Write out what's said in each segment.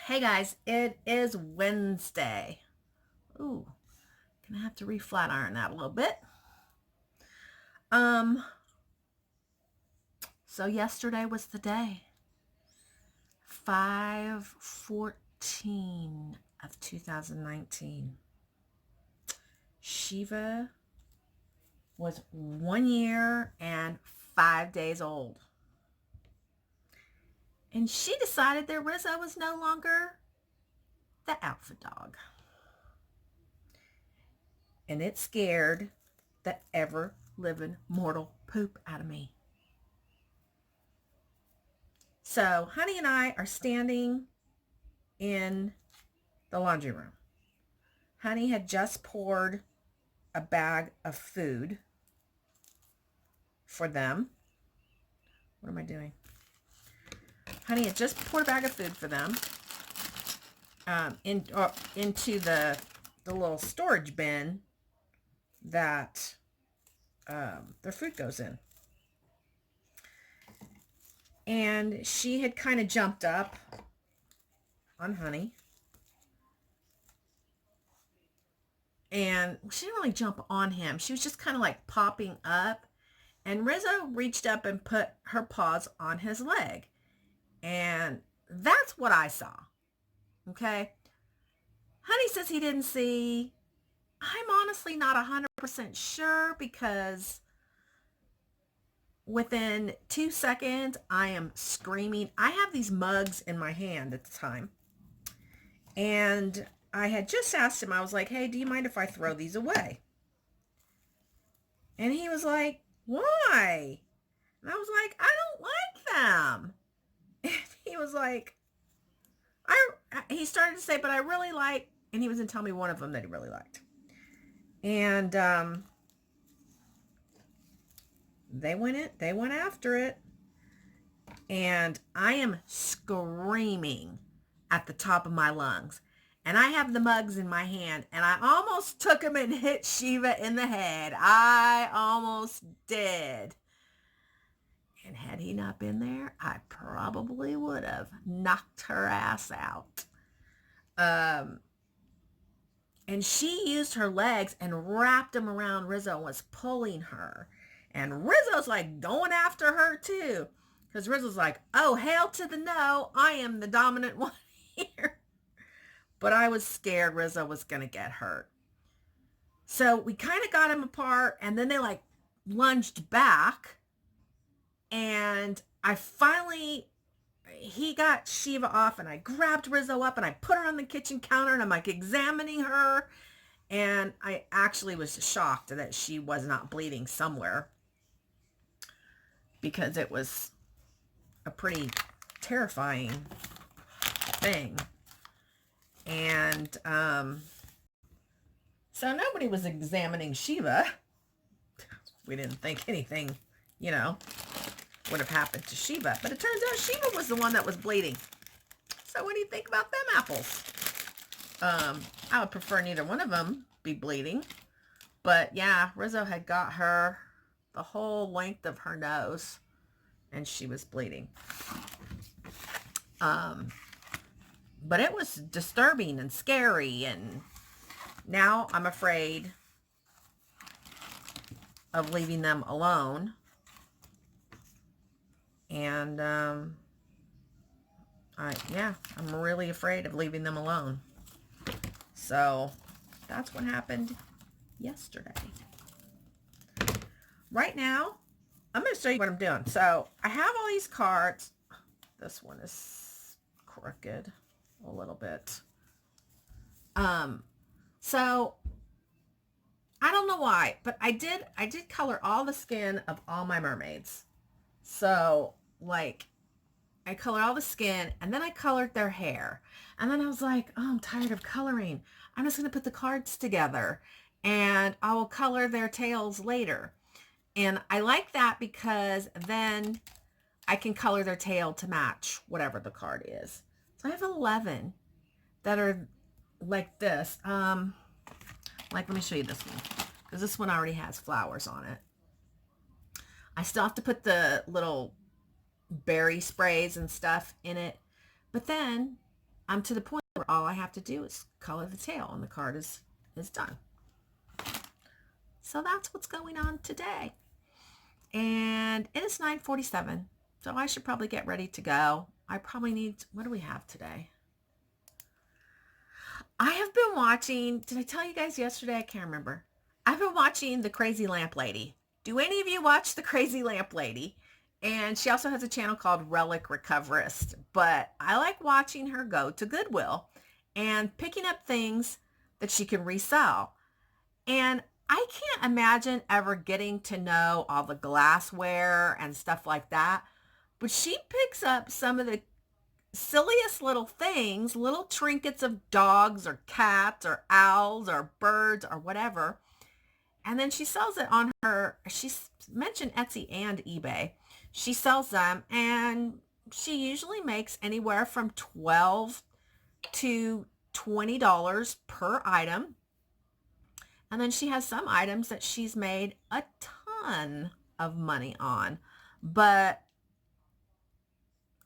Hey guys, it is Wednesday. Ooh, gonna have to reflat iron that a little bit. Um, so yesterday was the day. 5/14 of 2019. Shiva was 1 year and 5 days old. And she decided that Rizzo was no longer the alpha dog. And it scared the ever living mortal poop out of me. So Honey and I are standing in the laundry room. Honey had just poured a bag of food for them. What am I doing? Honey had just poured a bag of food for them into the little storage bin that their food goes in. And she had kind of jumped up on Honey. And she didn't really jump on him. She was just kind of like popping up. And Rizzo reached up and put her paws on his leg. And that's what I saw. Okay. Honey says he didn't see. I'm honestly not 100% sure because within 2 seconds, I am screaming. I have these mugs in my hand at the time. And I had just asked him, I was like, hey, do you mind if I throw these away? And he was like, why? And I was like, I don't like them. And he was like, he started to say, but I really like, and he was going to tell me one of them that he really liked. And they went after it. And I am screaming at the top of my lungs. And I have the mugs in my hand, and I almost took him and hit Shiva in the head. I almost did. And had he not been there, I probably would have knocked her ass out. And she used her legs and wrapped them around Rizzo and was pulling her. And Rizzo's like going after her too. Because Rizzo's like, oh, hail to the no. I am the dominant one here. But I was scared Rizzo was going to get hurt. So we kind of got him apart, and then they like lunged back. And he got Shiva off, and I grabbed Rizzo up and I put her on the kitchen counter, and I'm like examining her. And I actually was shocked that she was not bleeding somewhere because it was a pretty terrifying thing. And so nobody was examining Shiva. We didn't think anything, would have happened to Shiva. But it turns out Shiva was the one that was bleeding. So what do you think about them apples? I would prefer neither one of them be bleeding. But yeah, Rizzo had got her the whole length of her nose, and she was bleeding. But it was disturbing and scary, and now I'm afraid of leaving them alone. And I'm really afraid of leaving them alone. So that's what happened yesterday. Right now, I'm going to show you what I'm doing. So I have all these cards. This one is crooked a little bit. So I don't know why, but I did color all the skin of all my mermaids. So like I colored all the skin, and then I colored their hair. And then I was like, oh, I'm tired of coloring. I'm just going to put the cards together, and I will color their tails later. And I like that because then I can color their tail to match whatever the card is. So I have 11 that are like this. Let me show you this one, because this one already has flowers on it. I still have to put the little berry sprays and stuff in it. But then I'm to the point where all I have to do is color the tail and the card is done. So that's what's going on today. And it is 9:47. So I should probably get ready to go. I probably need, what do we have today? I have been watching, did I tell you guys yesterday? I can't remember. I've been watching The Crazy Lamp Lady. Do any of you watch The Crazy Lamp Lady? And she also has a channel called Relic Recoverist. But I like watching her go to Goodwill and picking up things that she can resell. And I can't imagine ever getting to know all the glassware and stuff like that. But she picks up some of the silliest little things, little trinkets of dogs or cats or owls or birds or whatever. And then she sells it on her, she's mentioned Etsy and eBay. She sells them and she usually makes anywhere from $12 to $20 per item. And then she has some items that she's made a ton of money on. But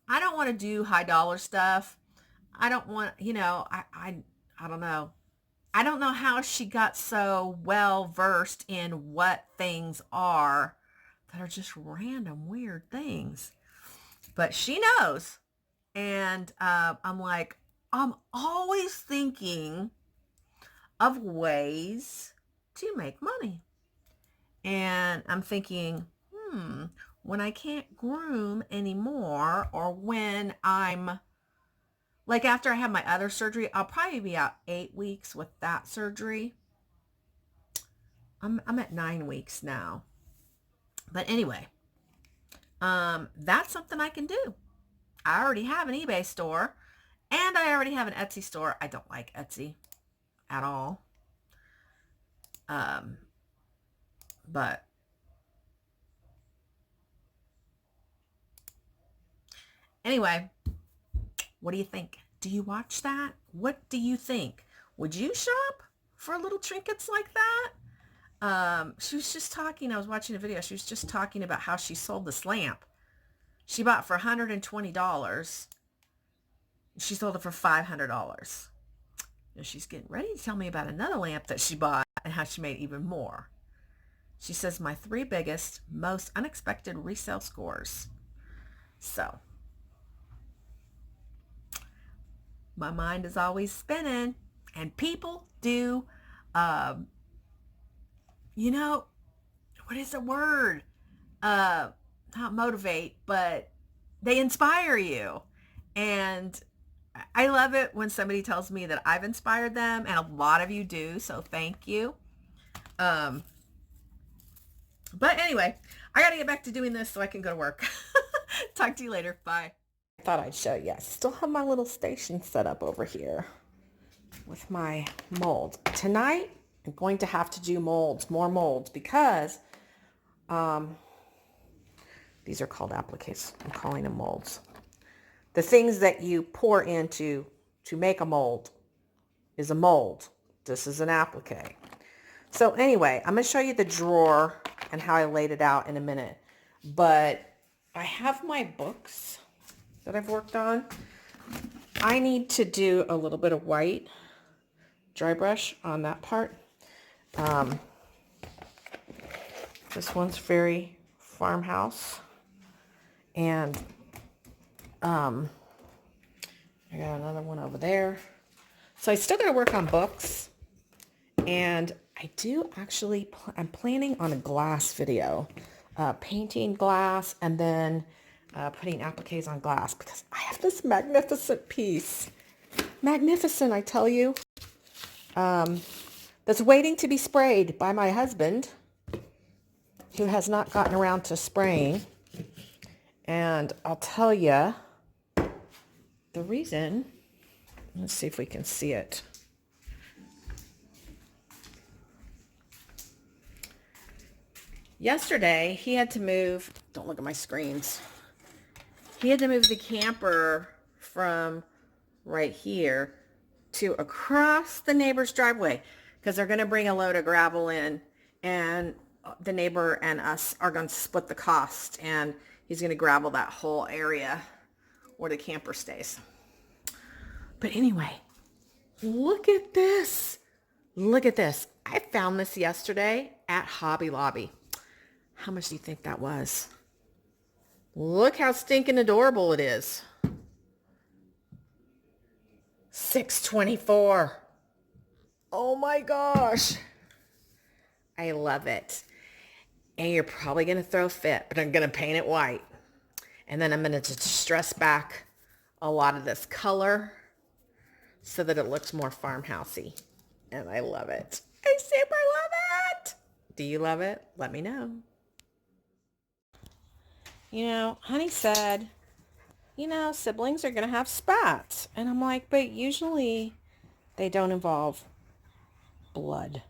I don't want to do high dollar stuff. I don't want, I don't know. I don't know how she got so well versed in what things are that are just random weird things. But she knows. And I'm like, I'm always thinking of ways to make money. And I'm thinking, when I can't groom anymore, or when I'm like, after I have my other surgery, I'll probably be out 8 weeks with that surgery. I'm at 9 weeks now. But anyway, that's something I can do. I already have an eBay store and I already have an Etsy store. I don't like Etsy at all. But anyway, what do you think? Do you watch that? What do you think? Would you shop for little trinkets like that? She was just talking, I was watching a video. She was just talking about how she sold this lamp. She bought for $120. She sold it for $500. And she's getting ready to tell me about another lamp that she bought and how she made even more. She says, my 3 biggest, most unexpected resale scores. So my mind is always spinning, and people do, what is the word? Not motivate, but they inspire you. And I love it when somebody tells me that I've inspired them, and a lot of you do, so thank you. But anyway, I got to get back to doing this so I can go to work. Talk to you later. Bye. I thought I'd show you. I still have my little station set up over here with my mold. Tonight, I'm going to have to do more molds, because these are called appliques. I'm calling them molds. The things that you pour into to make a mold is a mold. This is an applique. So anyway, I'm going to show you the drawer and how I laid it out in a minute. But I have my books that I've worked on. I need to do a little bit of white dry brush on that part. This one's very farmhouse. And I got another one over there. So I still got to work on books. And I do actually, I'm planning on a glass video, painting glass and then putting appliques on glass, because I have this magnificent piece. Magnificent, I tell you. That's waiting to be sprayed by my husband, who has not gotten around to spraying. And I'll tell you the reason. Let's see if we can see it. Yesterday, he had to move, don't look at my screens. He had to move the camper from right here to across the neighbor's driveway, because they're going to bring a load of gravel in, and the neighbor and us are going to split the cost, and he's going to gravel that whole area where the camper stays. But anyway, look at this. Look at this. I found this yesterday at Hobby Lobby. How much do you think that was? Look how stinking adorable it is. $6.24. Oh my gosh. I love it. And you're probably going to throw a fit, but I'm going to paint it white. And then I'm going to distress back a lot of this color so that it looks more farmhousey. And I love it. I super love it. Do you love it? Let me know. You know, Honey said, you know, siblings are going to have spats. And I'm like, but usually they don't involve blood.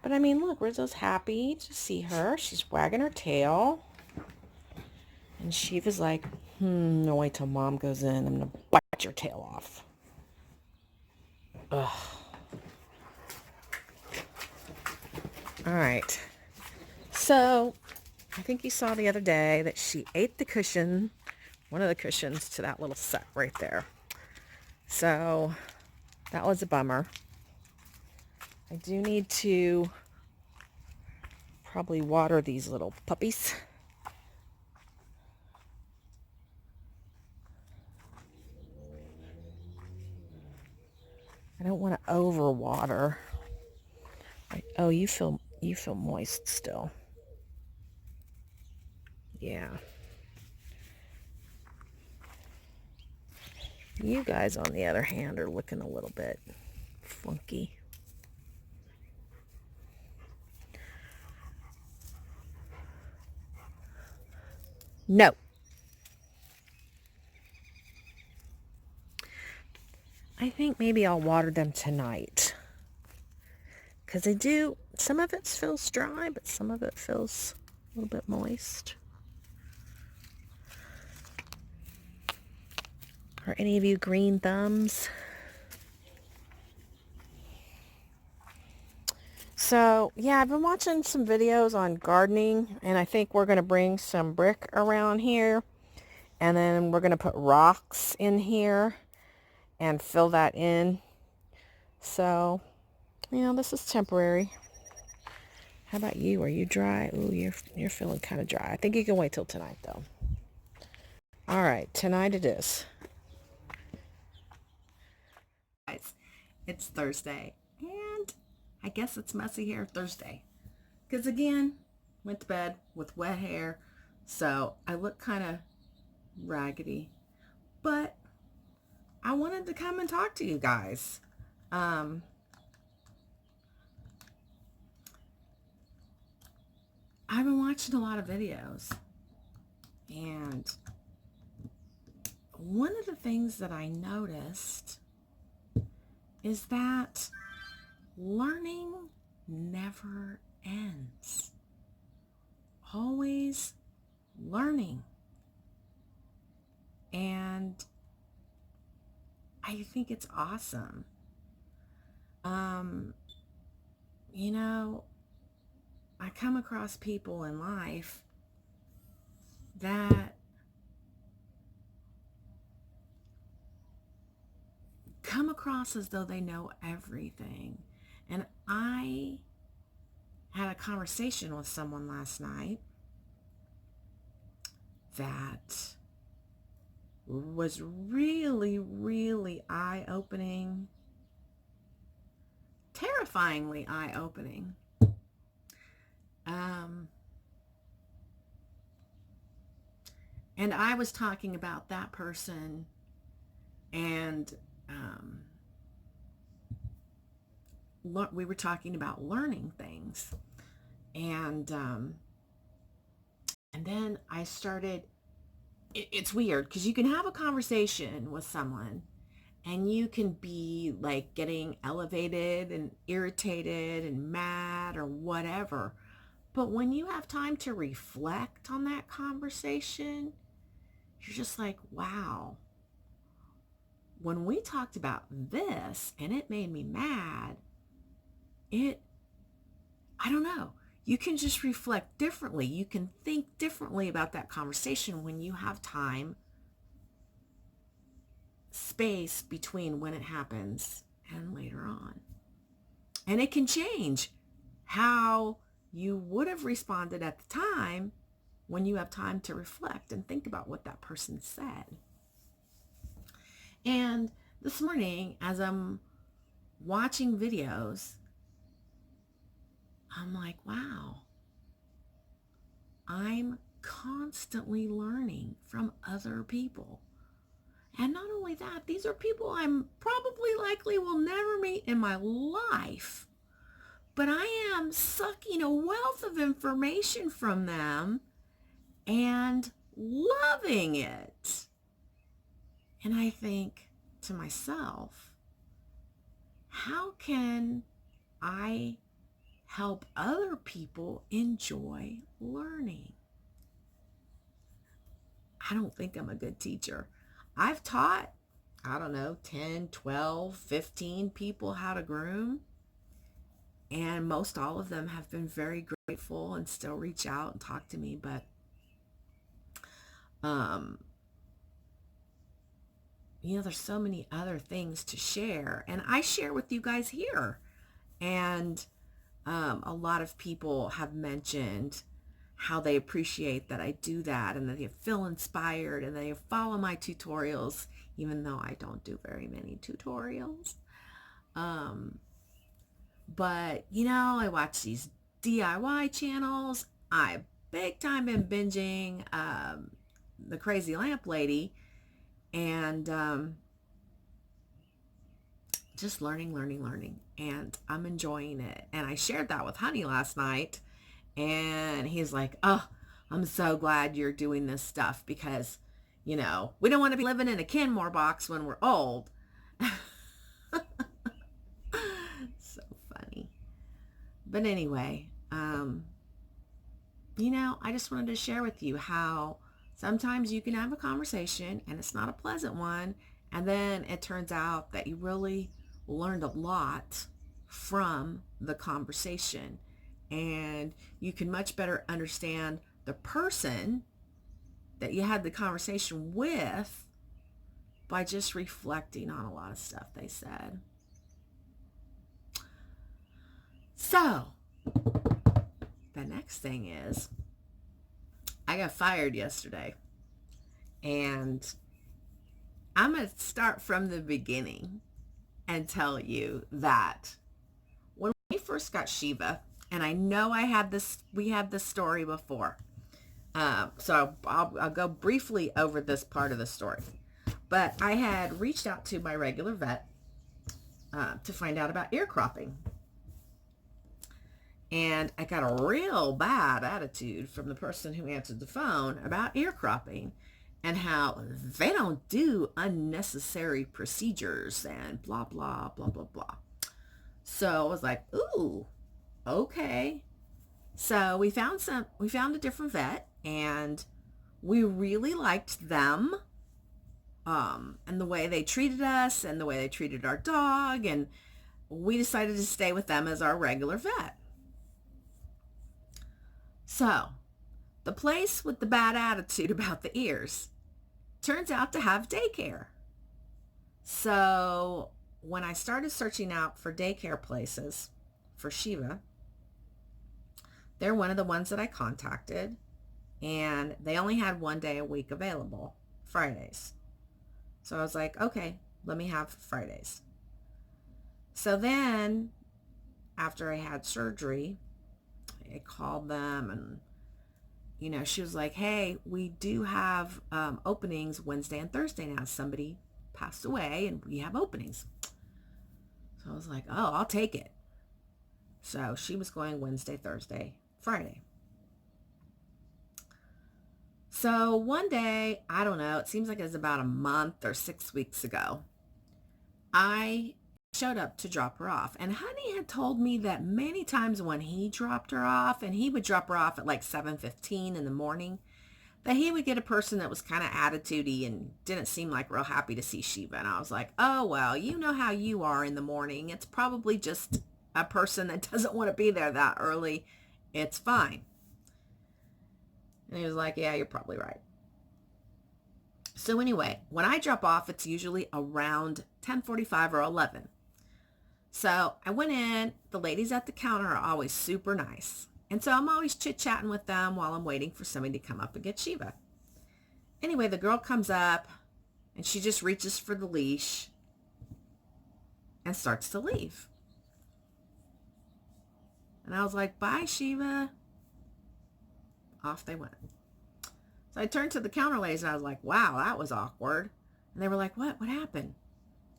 But I mean, look, Rizzo's happy to see her. She's wagging her tail. And Shiva's like, no, wait till Mom goes in. I'm going to bite your tail off. Ugh. All right. So I think you saw the other day that she ate the cushion, one of the cushions to that little set right there. So that was a bummer. I do need to probably water these little puppies. I don't want to overwater. Oh, you feel moist still. Yeah. You guys, on the other hand, are looking a little bit funky. No. I think maybe I'll water them tonight. Because they do, some of it feels dry, but some of it feels a little bit moist. Are any of you green thumbs? So, yeah, I've been watching some videos on gardening, and I think we're going to bring some brick around here, and then we're going to put rocks in here and fill that in. So, you know, this is temporary. How about you? Are you dry? Ooh, you're feeling kind of dry. I think you can wait till tonight, though. All right, tonight it is. Guys, it's Thursday, and I guess it's messy hair Thursday. Because again, went to bed with wet hair, so I look kind of raggedy. But I wanted to come and talk to you guys. I've been watching a lot of videos, and one of the things that I noticed is that learning never ends. Always learning. And I think it's awesome. You know, I come across people in life that come across as though they know everything. And I had a conversation with someone last night that was really, really eye-opening, terrifyingly eye-opening. And I was talking about that person, and we were talking about learning things, and then I started. It's weird because you can have a conversation with someone, and you can be like getting elevated and irritated and mad or whatever. But when you have time to reflect on that conversation, you're just like, wow, when we talked about this and it made me mad, I don't know. You can just reflect differently. You can think differently about that conversation when you have time space between when it happens and later on. And it can change how you would have responded at the time when you have time to reflect and think about what that person said. And this morning, as I'm watching videos, I'm like, wow, I'm constantly learning from other people. And not only that, these are people I'm probably likely will never meet in my life. But I am sucking a wealth of information from them and loving it. And I think to myself, how can I help other people enjoy learning? I don't think I'm a good teacher. I've taught, 10, 12, 15 people how to groom. And most all of them have been very grateful and still reach out and talk to me. But, there's so many other things to share. And I share with you guys here. And a lot of people have mentioned how they appreciate that I do that and that they feel inspired and they follow my tutorials, even though I don't do very many tutorials. But, I watch these DIY channels. I big time been binging the Crazy Lamp Lady and just learning. And I'm enjoying it. And I shared that with Honey last night. And he's like, oh, I'm so glad you're doing this stuff because, we don't want to be living in a Kenmore box when we're old. So funny. But anyway, I just wanted to share with you how sometimes you can have a conversation and it's not a pleasant one. And then it turns out that you really learned a lot from the conversation. And you can much better understand the person that you had the conversation with by just reflecting on a lot of stuff they said. So, the next thing is, I got fired yesterday. And I'm going to start from the beginning and tell you that when we first got Shiva, and I know we had this story before. So I'll go briefly over this part of the story. But I had reached out to my regular vet to find out about ear cropping. And I got a real bad attitude from the person who answered the phone about ear cropping and how they don't do unnecessary procedures and blah, blah, blah, blah, blah. So I was like, ooh, okay. So we found a different vet and we really liked them. And the way they treated us and the way they treated our dog. And we decided to stay with them as our regular vet. So the place with the bad attitude about the ears turns out to have daycare. So when I started searching out for daycare places for Shiva, they're one of the ones that I contacted, and they only had 1 day a week available, Fridays. So I was like, okay, let me have Fridays. So then after I had surgery, I called them and, she was like, hey, we do have openings Wednesday and Thursday now. Somebody passed away and we have openings. So I was like, oh, I'll take it. So she was going Wednesday, Thursday, Friday. So one day, I don't know, it seems like it was about a month or 6 weeks ago, I showed up to drop her off. And Honey had told me that many times when he dropped her off, and he would drop her off at like 7:15 in the morning, that he would get a person that was kind of attitudey and didn't seem like real happy to see Shiva. And I was like, oh, well, you know how you are in the morning. It's probably just a person that doesn't want to be there that early. It's fine. And he was like, yeah, you're probably right. So anyway, when I drop off, it's usually around 10:45 or 11. So I went in. The ladies at the counter are always super nice. And so I'm always chit-chatting with them while I'm waiting for somebody to come up and get Shiva. Anyway, the girl comes up and she just reaches for the leash and starts to leave. And I was like, bye, Shiva. Off they went. So I turned to the counter ladies and I was like, wow, that was awkward. And they were like, what? What happened?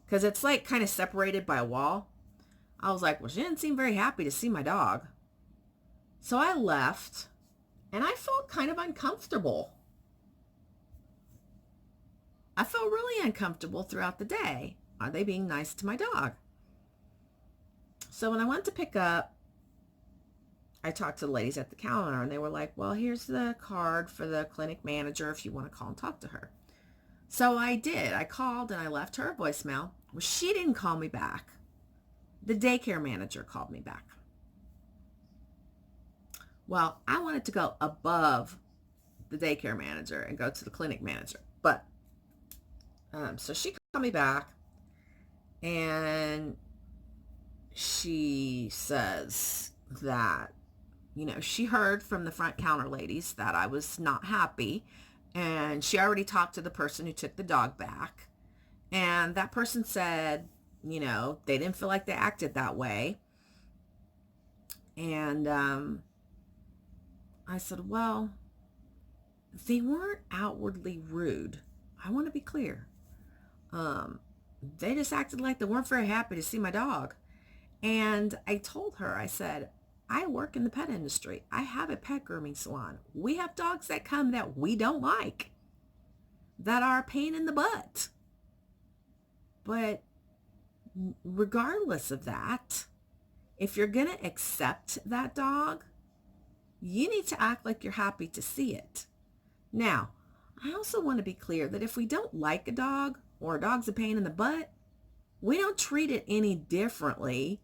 Because it's like kind of separated by a wall. I was like, well, she didn't seem very happy to see my dog. So I left and I felt kind of uncomfortable. I felt really uncomfortable throughout the day. Are they being nice to my dog? So when I went to pick up, I talked to the ladies at the counter and they were like, well, here's the card for the clinic manager if you want to call and talk to her. So I did. I called and I left her a voicemail. Well, she didn't call me back. The daycare manager called me back. Well, I wanted to go above the daycare manager and go to the clinic manager. But, so she called me back and she says that, she heard from the front counter ladies that I was not happy. And she already talked to the person who took the dog back. And that person said, they didn't feel like they acted that way. And I said, well, they weren't outwardly rude. I want to be clear. They just acted like they weren't very happy to see my dog. And I told her, I said, I work in the pet industry. I have a pet grooming salon. We have dogs that come that we don't like, that are a pain in the butt. But regardless of that, if you're going to accept that dog, you need to act like you're happy to see it. Now, I also want to be clear that if we don't like a dog or a dog's a pain in the butt, we don't treat it any differently.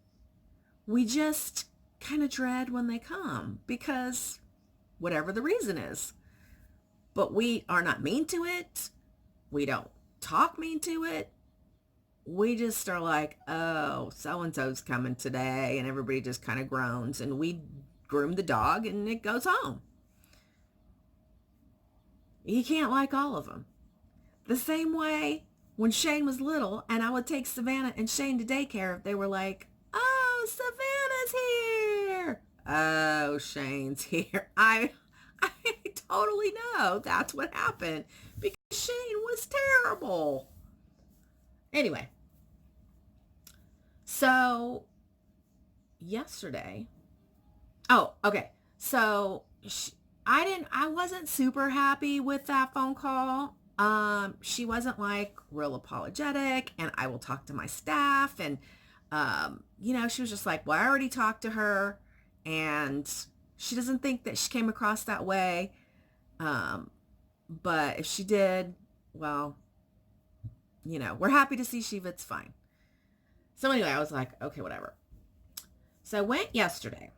We just kind of dread when they come because whatever the reason is. But we are not mean to it. We don't talk mean to it. We just are like, oh, so-and-so's coming today, and everybody just kind of groans, and we groom the dog, and it goes home. You can't like all of them. The same way when Shane was little, and I would take Savannah and Shane to daycare, they were like, oh, Savannah's here. Oh, Shane's here. I totally know that's what happened because Shane was terrible. Anyway, so yesterday, so I wasn't super happy with that phone call. She wasn't like real apologetic, and I will talk to my staff, and she was just like, well, I already talked to her, and she doesn't think that she came across that way. But if she did, well, we're happy to see Shiva. It's fine. So anyway, I was like, okay, whatever. So I went yesterday,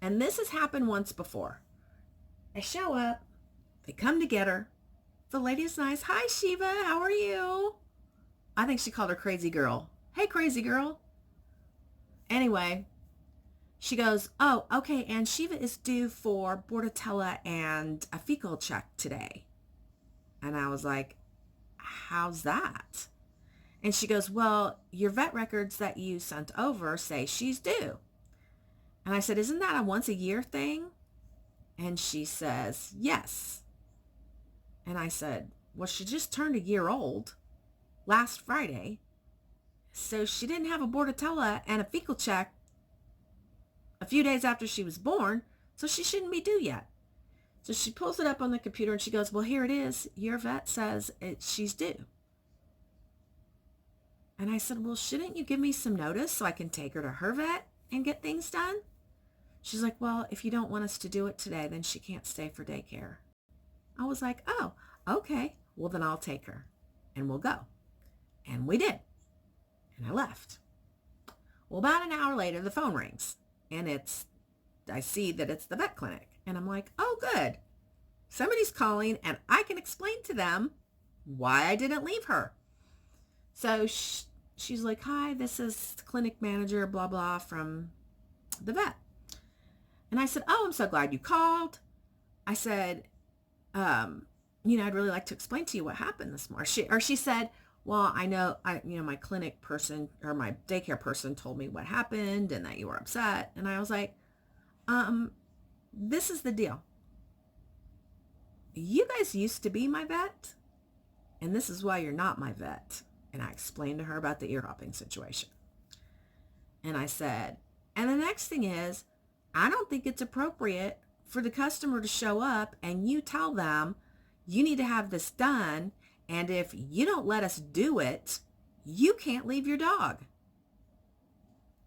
and this has happened once before. I show up, they come to get her. The lady is nice. Hi, Shiva. How are you? I think she called her crazy girl. Hey, crazy girl. Anyway, she goes, oh, okay, and Shiva is due for Bordetella and a fecal check today. And I was like, how's that? And she goes, well, your vet records that you sent over say she's due. And I said, isn't that a once a year thing? And she says, yes. And I said, well, she just turned a year old last Friday. So she didn't have a Bordetella and a fecal check a few days after she was born, so she shouldn't be due yet. So she pulls it up on the computer and she goes, well, here it is. Your vet says she's due. And I said, well, shouldn't you give me some notice so I can take her to her vet and get things done? She's like, well, if you don't want us to do it today, then she can't stay for daycare. I was like, oh, okay. Well, then I'll take her and we'll go. And we did. And I left. Well, about an hour later, the phone rings. And I see that it's the vet clinic. And I'm like, oh, good. Somebody's calling and I can explain to them why I didn't leave her. So she's like, hi, this is clinic manager, blah, blah, from the vet. And I said, oh, I'm so glad you called. I said, I'd really like to explain to you what happened this morning. She said, well, I know, my clinic person or my daycare person told me what happened and that you were upset. And I was like, this is the deal. You guys used to be my vet, and this is why you're not my vet. And I explained to her about the ear hopping situation. And I said, and the next thing is, I don't think it's appropriate for the customer to show up and you tell them you need to have this done. And if you don't let us do it, you can't leave your dog.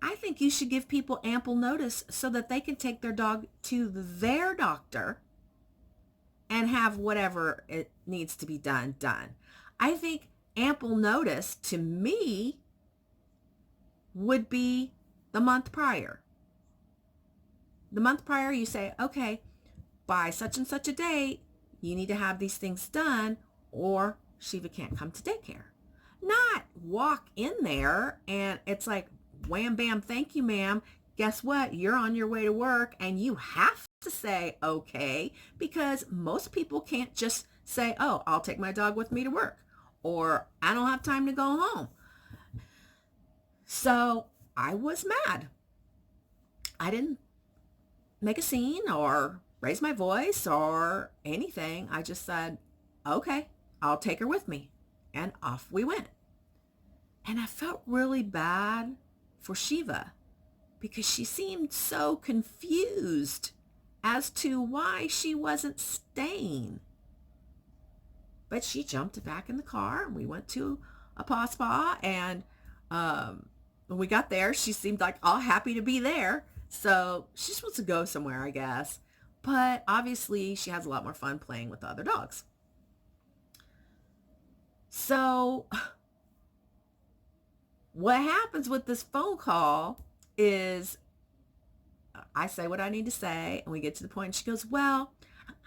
I think you should give people ample notice so that they can take their dog to their doctor and have whatever it needs to be done. I think ample notice to me would be the month prior. The month prior, you say, okay, by such and such a date, you need to have these things done or Shiva can't come to daycare. Not walk in there and it's like, wham, bam, thank you, ma'am. Guess what? You're on your way to work and you have to say, okay, because most people can't just say, oh, I'll take my dog with me to work, or I don't have time to go home. So I was mad. I didn't make a scene or raise my voice or anything. I just said, okay, I'll take her with me. And off we went. And I felt really bad for Shiva because she seemed so confused as to why she wasn't staying. But she jumped back in the car and we went to a paw spa, and when we got there, she seemed like all happy to be there. So she's supposed to go somewhere, I guess. But obviously she has a lot more fun playing with the other dogs. So what happens with this phone call is I say what I need to say, and we get to the point, and she goes, well,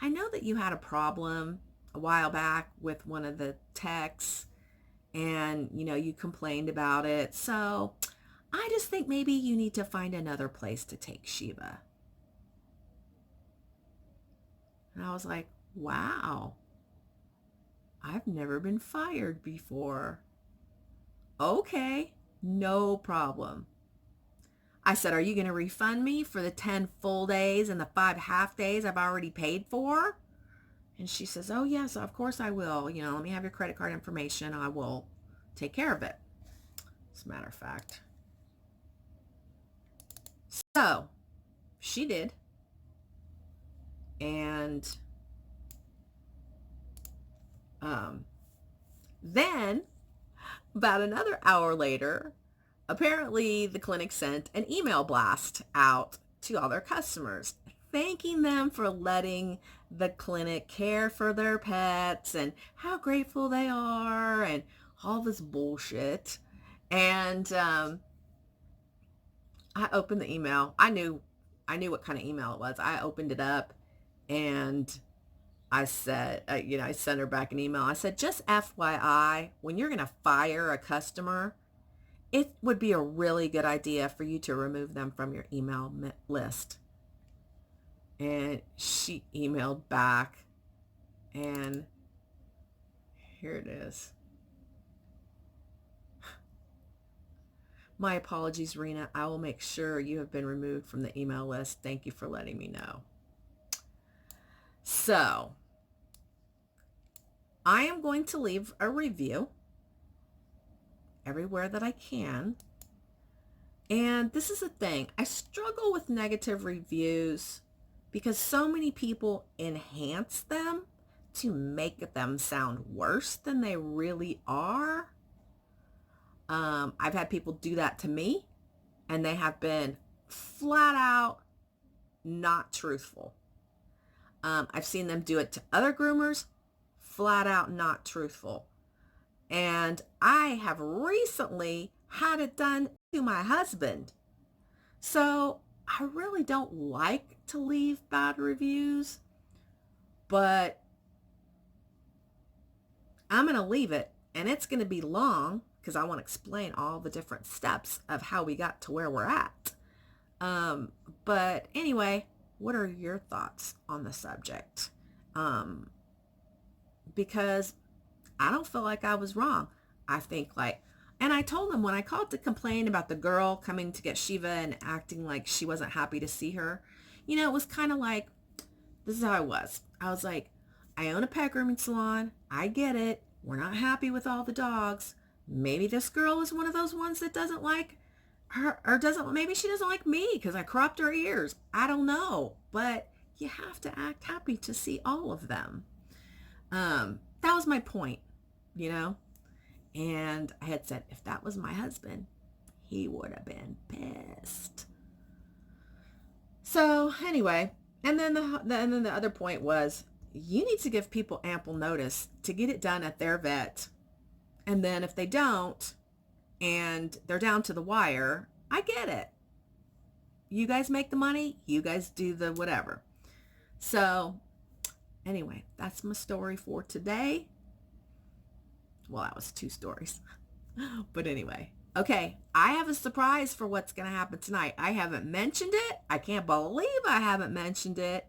I know that you had a problem a while back with one of the techs, and, you complained about it. So I just think maybe you need to find another place to take Shiva. And I was like, wow, I've never been fired before. Okay, no problem. I said, are you going to refund me for the 10 full days and the 5 half days I've already paid for? And she says, oh, yes, of course I will. Let me have your credit card information. I will take care of it, as a matter of fact. So she did. And then about another hour later, apparently the clinic sent an email blast out to all their customers, thanking them for letting the clinic care for their pets and how grateful they are and all this bullshit. And I opened the email. I knew what kind of email it was. I opened it up and I said, I sent her back an email. I said, just FYI, when you're going to fire a customer, it would be a really good idea for you to remove them from your email list. And she emailed back, and here it is. My apologies, Rena. I will make sure you have been removed from the email list. Thank you for letting me know. So I am going to leave a review everywhere that I can. And this is the thing. I struggle with negative reviews because so many people enhance them to make them sound worse than they really are. I've had people do that to me, and they have been flat out not truthful. I've seen them do it to other groomers, flat out not truthful. And I have recently had it done to my husband. So I really don't like to leave bad reviews, but I'm going to leave it, and it's going to be long because I want to explain all the different steps of how we got to where we're at. But anyway, what are your thoughts on the subject? Because I don't feel like I was wrong. I think like, and I told him when I called to complain about the girl coming to get Shiva and acting like she wasn't happy to see her, it was kind of like, this is how I was. I was like, I own a pet grooming salon. I get it. We're not happy with all the dogs. Maybe this girl is one of those ones that doesn't like her, or maybe she doesn't like me because I cropped her ears. I don't know. But you have to act happy to see all of them. That was my point, And I had said, if that was my husband, he would have been pissed. So anyway, and then the other point was, you need to give people ample notice to get it done at their vet. And then if they don't, and they're down to the wire, I get it. You guys make the money, you guys do the whatever. So anyway, that's my story for today. Well, that was 2 stories. But anyway, okay, I have a surprise for what's going to happen tonight. I haven't mentioned it. I can't believe I haven't mentioned it.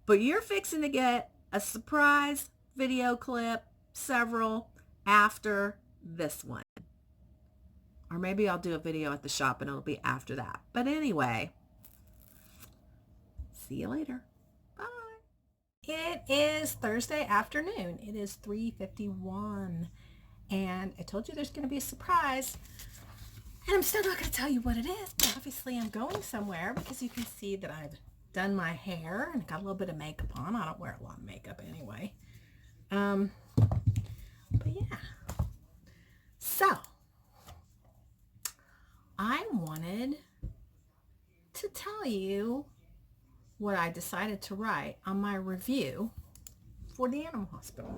But you're fixing to get a surprise video clip, several, after this one. Or maybe I'll do a video at the shop and it'll be after that. But anyway, see you later. Bye. It is Thursday afternoon. It is 3:51. And I told you there's going to be a surprise. And I'm still not going to tell you what it is. But obviously I'm going somewhere because you can see that I've done my hair and got a little bit of makeup on. I don't wear a lot of makeup anyway. But yeah. So, I wanted to tell you what I decided to write on my review for the animal hospital.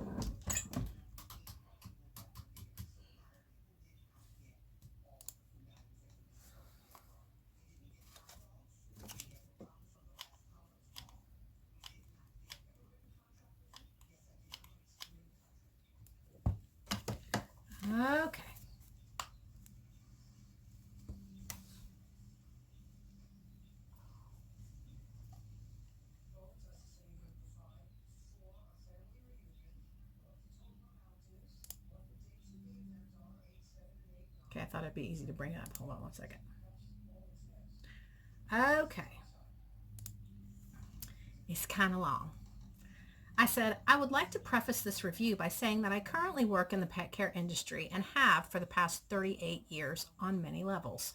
Okay. Okay, I thought it'd be easy to bring it up. Hold on 1 second. Okay. It's kind of long. I said, I would like to preface this review by saying that I currently work in the pet care industry and have for the past 38 years on many levels.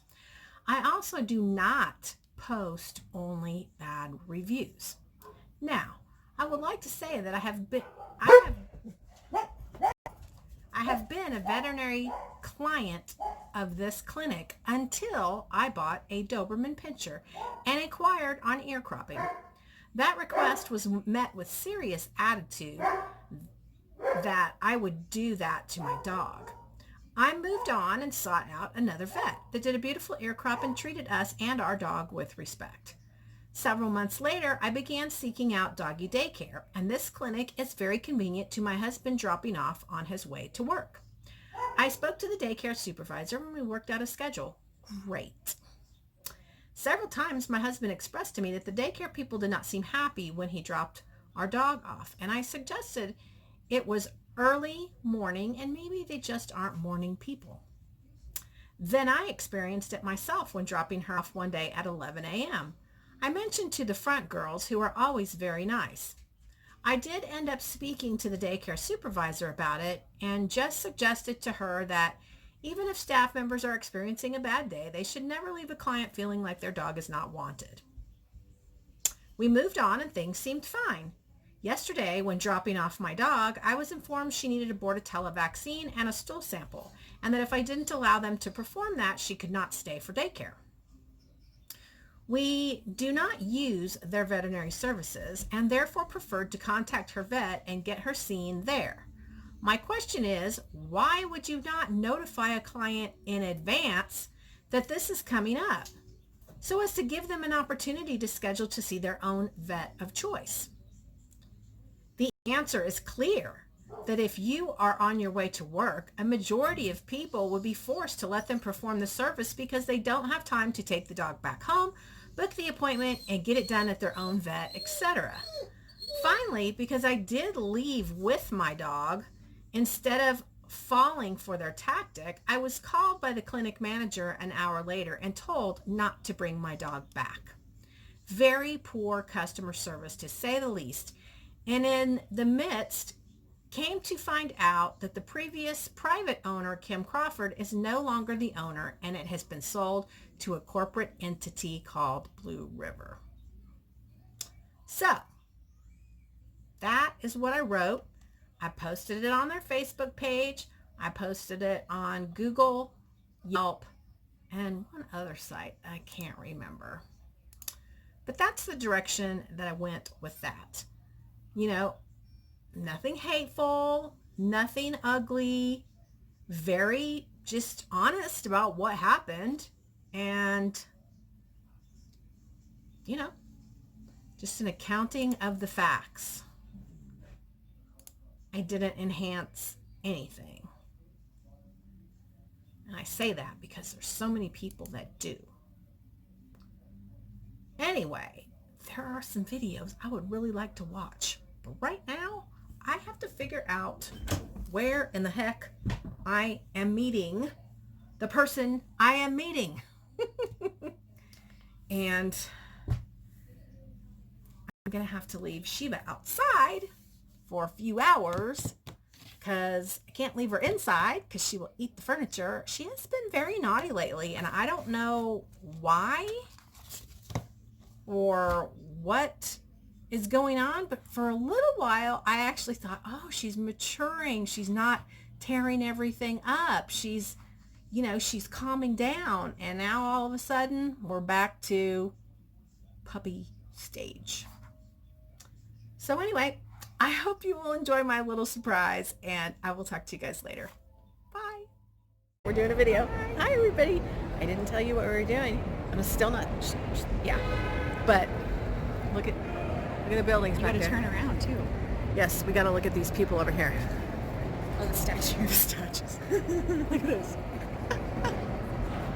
I also do not post only bad reviews. Now, I would like to say that I have been a veterinary client of this clinic until I bought a Doberman Pinscher and inquired on ear cropping. That request was met with serious attitude that I would do that to my dog. I moved on and sought out another vet that did a beautiful ear crop and treated us and our dog with respect. Several months later, I began seeking out doggy daycare, and this clinic is very convenient to my husband dropping off on his way to work. I spoke to the daycare supervisor and we worked out a schedule. Great. Several times my husband expressed to me that the daycare people did not seem happy when he dropped our dog off, and I suggested it was early morning and maybe they just aren't morning people. Then I experienced it myself when dropping her off one day at 11 a.m. I mentioned to the front girls, who are always very nice. I did end up speaking to the daycare supervisor about it and just suggested to her that even if staff members are experiencing a bad day, they should never leave a client feeling like their dog is not wanted. We moved on and things seemed fine. Yesterday, when dropping off my dog, I was informed she needed a Bordetella vaccine and a stool sample, and that if I didn't allow them to perform that, she could not stay for daycare. We do not use their veterinary services and therefore preferred to contact her vet and get her seen there. My question is, why would you not notify a client in advance that this is coming up, so as to give them an opportunity to schedule to see their own vet of choice? The answer is clear. that if you are on your way to work, a majority of people would be forced to let them perform the service because they don't have time to take the dog back home, book the appointment, and get it done at their own vet, etc. Finally, because I did leave with my dog, instead of falling for their tactic, I was called by the clinic manager an hour later and told not to bring my dog back. Very poor customer service, to say the least. And in the midst, came to find out that the previous private owner, Kim Crawford, is no longer the owner, and it has been sold to a corporate entity called Blue River. So, that is what I wrote. I posted it on their Facebook page. I posted it on Google, Yelp, and one other site. I can't remember. But that's the direction that I went with that. You know, nothing hateful, nothing ugly, very just honest about what happened. And, you know, just an accounting of the facts. I didn't enhance anything. And I say that because there's so many people that do. Anyway, there are some videos I would really like to watch. But right now, I have to figure out where in the heck I am meeting the person I am meeting. And I'm going to have to leave Shiva outside for a few hours because I can't leave her inside because she will eat the furniture. She has been very naughty lately, and I don't know why or what is going on, but for a little while I actually thought, oh, she's maturing. She's not tearing everything up. She's, you know, she's calming down. And now all of a sudden we're back to puppy stage. So anyway, I hope you will enjoy my little surprise, and I will talk to you guys later. Bye. We're doing a video. Hi everybody. I didn't tell you what we were doing. I'm still not, yeah, but look at the buildings back there. You gotta turn around too. Yes, we gotta look at these people over here. Oh, the statue. The statues. Look at this.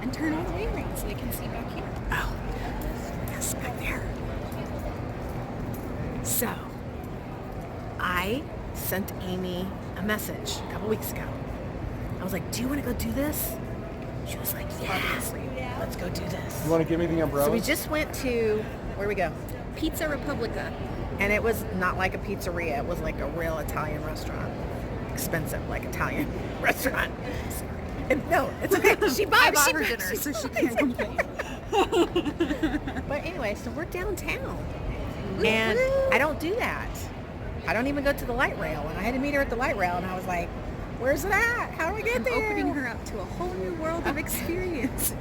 And turn all the way around so they can see back here. Oh, yes, back there. So, I sent Amy a message a couple weeks ago. I was like, do you want to go do this? She was like, yeah, let's go do this. You want to give me the umbrella? So we just went to, where we go? Pizza Republica. And it was not like a pizzeria. It was like a real Italian restaurant. Expensive, like Italian restaurant. And no, it's okay. She bought her dinner, so she can't complain. But anyway, so we're downtown. And I don't do that. I don't even go to the light rail. And I had to meet her at the light rail, and I was like, where's it at? How do we get there? Opening her up to a whole new world of experience.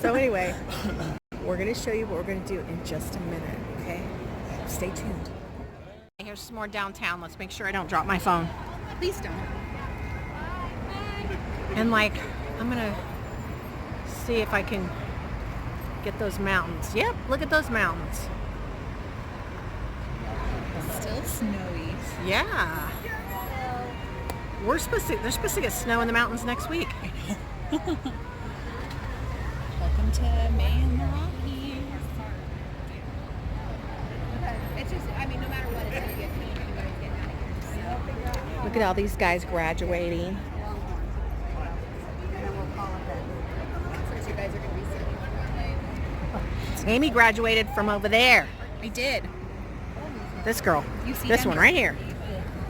So anyway, we're going to show you what we're going to do in just a minute, okay? Stay tuned. Here's some more downtown. Let's make sure I don't drop my phone. Please don't. And like, I'm going to see if I can get those mountains. Yep, look at those mountains. Still snowy. Yeah. There's supposed to get snow in the mountains next week. Welcome to May in the Rockies. It's just, I mean, no matter what, it's going to get getting out of here. Look at all these guys graduating. First, you guys are going to be sitting. Amy graduated from over there. I did. This girl. UC This one Denver. right here.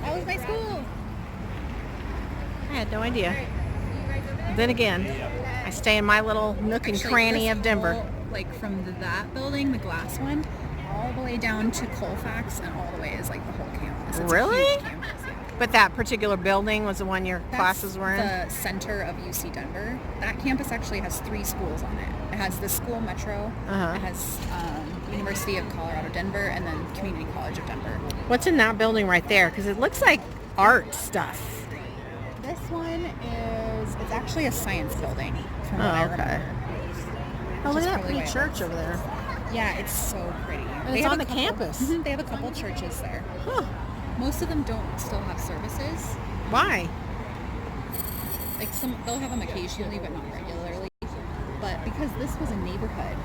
That was my school. I had no idea. Then again, I stay in my little nook and cranny this of Denver. whole, like from that building, the glass one, all the way down to Colfax, and all the way is like the whole campus. It's Really? A huge campus, yeah. But that particular building was the one your classes were in? The center of UC Denver. That campus actually has 3 schools on it. It has the school Metro, Uh-huh. it has University of Colorado Denver, and then Community College of Denver. What's in that building right there? Because it looks like art stuff. This one it's actually a science building from what I remember. Oh, look Which is at that probably pretty why I church over there. Yeah, it's so pretty. it's on the campus. They have a couple churches there. Huh. Most of them don't still have services. Why? Like they'll have them occasionally, but not regularly. But because this was a neighborhood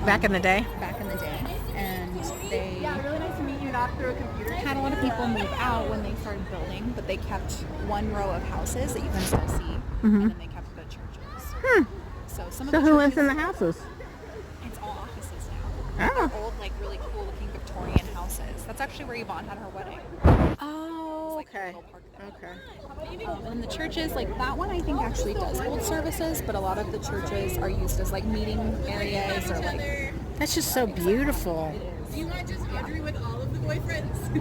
Back in the day? back in the day, and they had a lot of people move out when they started building, but they kept one row of houses that you can still see, and then they kept the churches. So some of So the who lives churches, in the houses? it's all offices now. Oh. They're old, like really cool looking Victorian houses. That's actually where Yvonne had her wedding. Oh, Like, okay. a little park there. Okay. And the churches, like that one, I think actually does hold services, but a lot of the churches are used as like meeting areas or like. That's just so beautiful. Do you want just Audrey with all of the boyfriends?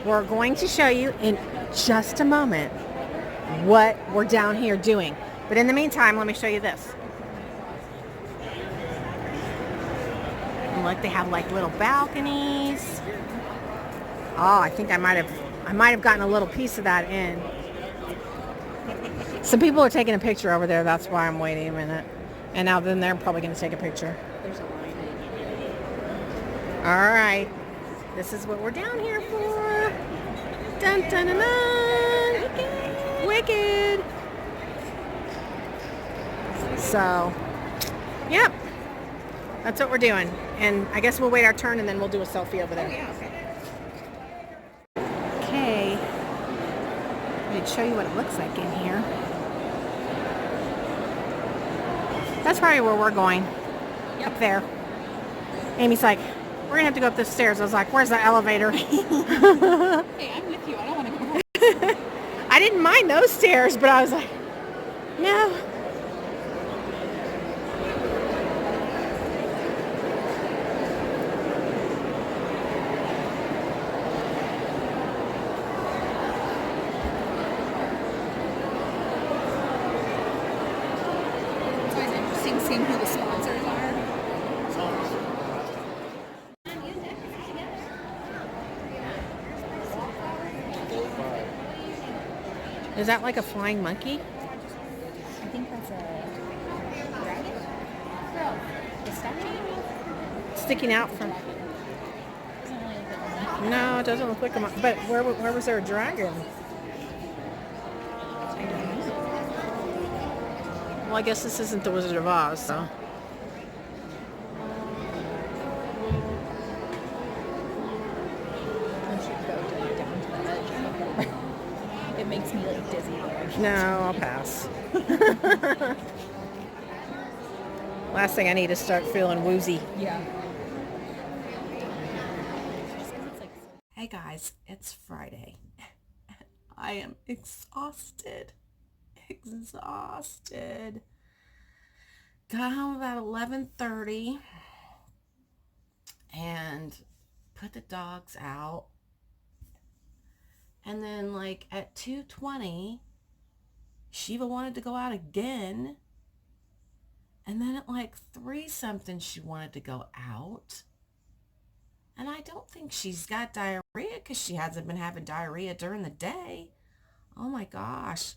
We're going to show you in just a moment what we're down here doing. But in the meantime, let me show you this. And look, they have like little balconies. Oh, I think I might have gotten a little piece of that in. Some people are taking a picture over there. That's why I'm waiting a minute. And now then they're probably going to take a picture. There's a line. All right. This is what we're down here for. Dun dun dun dun. Wicked. So, yep. That's what we're doing. And I guess we'll wait our turn and then we'll do a selfie over there. Yeah, okay. Okay. I'm going to show you what it looks like in here. That's probably where we're going. Yep. Up there. Amy's like, we're going to have to go up the stairs. I was like, where's the elevator? Hey, I'm with you. I don't want to go. I didn't mind those stairs, but I was like, no. It's always interesting seeing who the sponsors are. Is that like a flying monkey? I think that's a dragon. The statue. Sticking out from... Doesn't really look like a No, it doesn't look like a monkey. But where was there a dragon? Well, I guess this isn't the Wizard of Oz, so... I should go down to the edge. It makes me like dizzy there. No, I'll pass. Last thing I need is start feeling woozy. Yeah. Hey guys, it's Friday. I am exhausted. Exhausted. Got home about 11:30 and put the dogs out. And then like at 2:20, Shiva wanted to go out again. And then at like 3 something, she wanted to go out. And I don't think she's got diarrhea because she hasn't been having diarrhea during the day. Oh my gosh.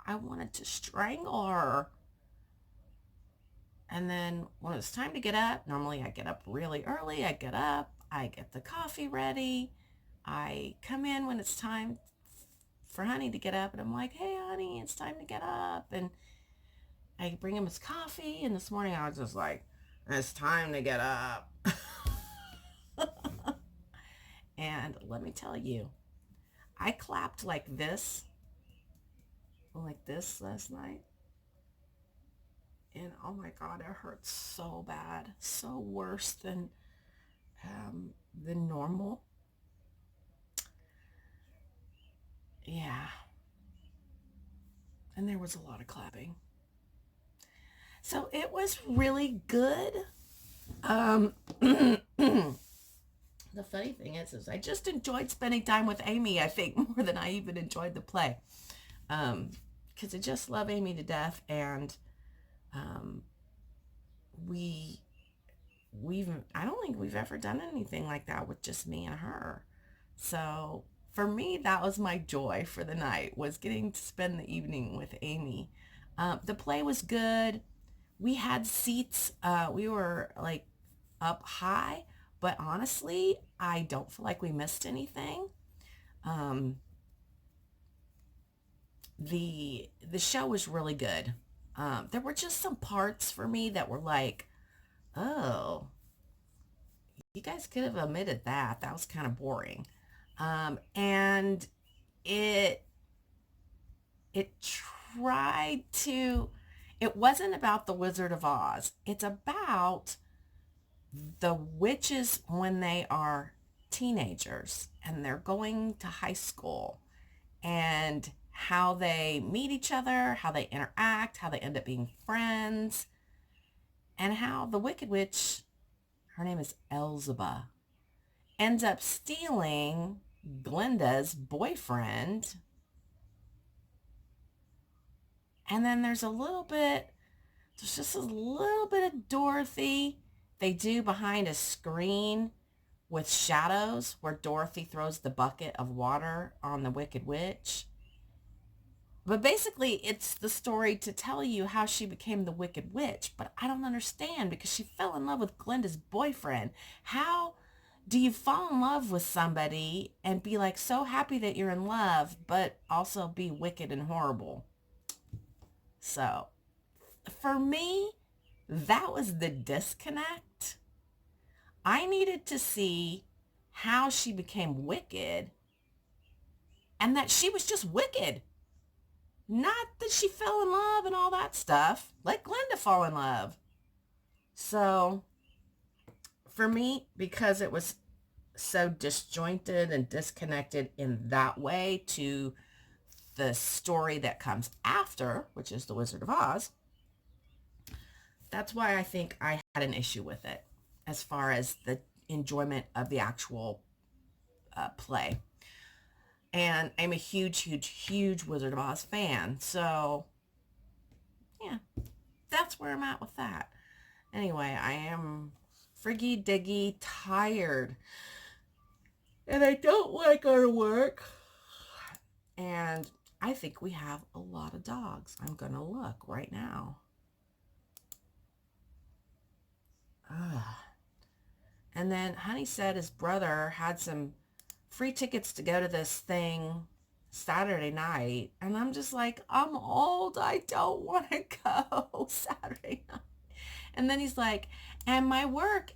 I wanted to strangle her. And then when it's time to get up, normally I get up really early. I get up, I get the coffee ready. I come in when it's time for Honey to get up and I'm like, hey honey, it's time to get up. And I bring him his coffee. And this morning I was just like, it's time to get up. And let me tell you, I clapped like this last night. And oh my God, it hurts so bad. So worse than normal. Yeah. And there was a lot of clapping. So it was really good. The funny thing is I just enjoyed spending time with Amy, I think, more than I even enjoyed the play. Because I just love Amy to death. And I don't think we've ever done anything like that with just me and her. So for me, that was my joy for the night, was getting to spend the evening with Amy. The play was good. We had seats. We were like up high, But honestly, I don't feel like we missed anything. Um, the show was really good. There were just some parts for me that were like, oh, you guys could have omitted that. That was kind of boring. And it it tried to, it wasn't about the Wizard of Oz. It's about the witches when they are teenagers and they're going to high school, and how they meet each other, how they interact, how they end up being friends, and how the Wicked Witch, her name is Elzeba, ends up stealing Glinda's boyfriend. And then there's just a little bit of Dorothy they do behind a screen with shadows where Dorothy throws the bucket of water on the Wicked Witch. But basically, it's the story to tell you how she became the Wicked Witch. But I don't understand, because she fell in love with Glinda's boyfriend. How do you fall in love with somebody and be like so happy that you're in love, but also be wicked and horrible? So for me, that was the disconnect. I needed to see how she became wicked, and that she was just wicked. Not that she fell in love and all that stuff. Let Glinda fall in love. So for me, because it was so disjointed and disconnected in that way to the story that comes after, which is The Wizard of Oz, that's why I think I had an issue with it as far as the enjoyment of the actual play. And I'm a huge, huge, huge Wizard of Oz fan. So, yeah, that's where I'm at with that. Anyway, I am friggy diggy tired. And I don't want to go to work. And I think we have a lot of dogs. I'm going to look right now. Ugh. And then Honey said his brother had some free tickets to go to this thing Saturday night. And I'm just like, I'm old. I don't want to go Saturday night. And then he's like, and my work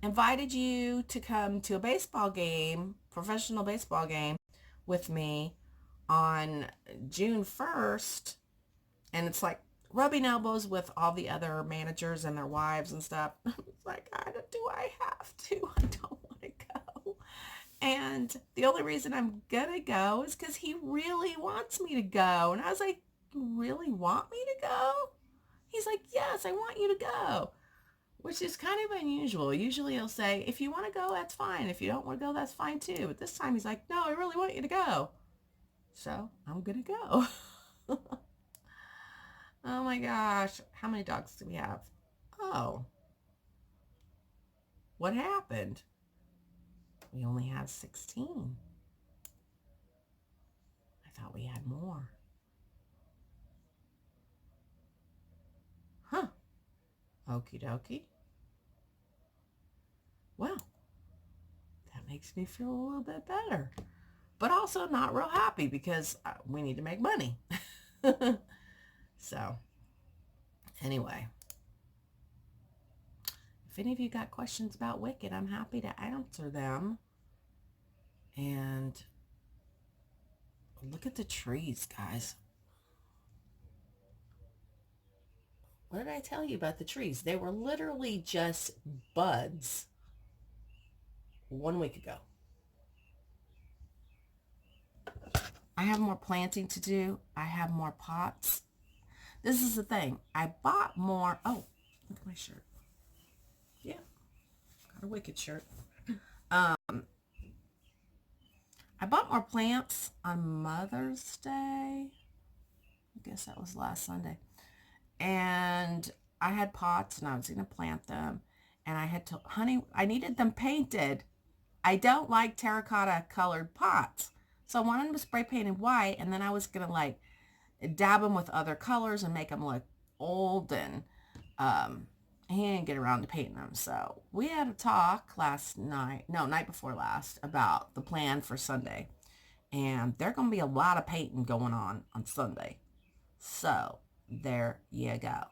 invited you to come to a baseball game, professional baseball game with me on June 1st. And it's like rubbing elbows with all the other managers and their wives and stuff. It's like, do I have to? I don't want to go. And the only reason I'm going to go is because he really wants me to go. And I was like, you really want me to go? He's like, yes, I want you to go. Which is kind of unusual. Usually he'll say, if you want to go, that's fine. If you don't want to go, that's fine too. But this time he's like, no, I really want you to go. So I'm going to go. Oh my gosh. How many dogs do we have? Oh. What happened? We only have 16. I thought we had more. Huh. Okie dokie. Well, that makes me feel a little bit better. But also not real happy, because we need to make money. So, anyway. If any of you got questions about Wicked, I'm happy to answer them. And look at the trees, guys. What did I tell you about the trees? They were literally just buds 1 week ago. I have more planting to do. I have more pots. This is the thing. I bought more. Oh, look at my shirt. Yeah, got a Wicked shirt. I bought more plants on Mother's Day. I guess that was last Sunday. And I had pots and I was going to plant them. And I had to, honey, I needed them painted. I don't like terracotta colored pots. So I wanted them spray painted white. And then I was going to like dab them with other colors and make them look old and he didn't get around to painting them. So we had a talk night before last, about the plan for Sunday. And there's going to be a lot of painting going on Sunday. So there you go.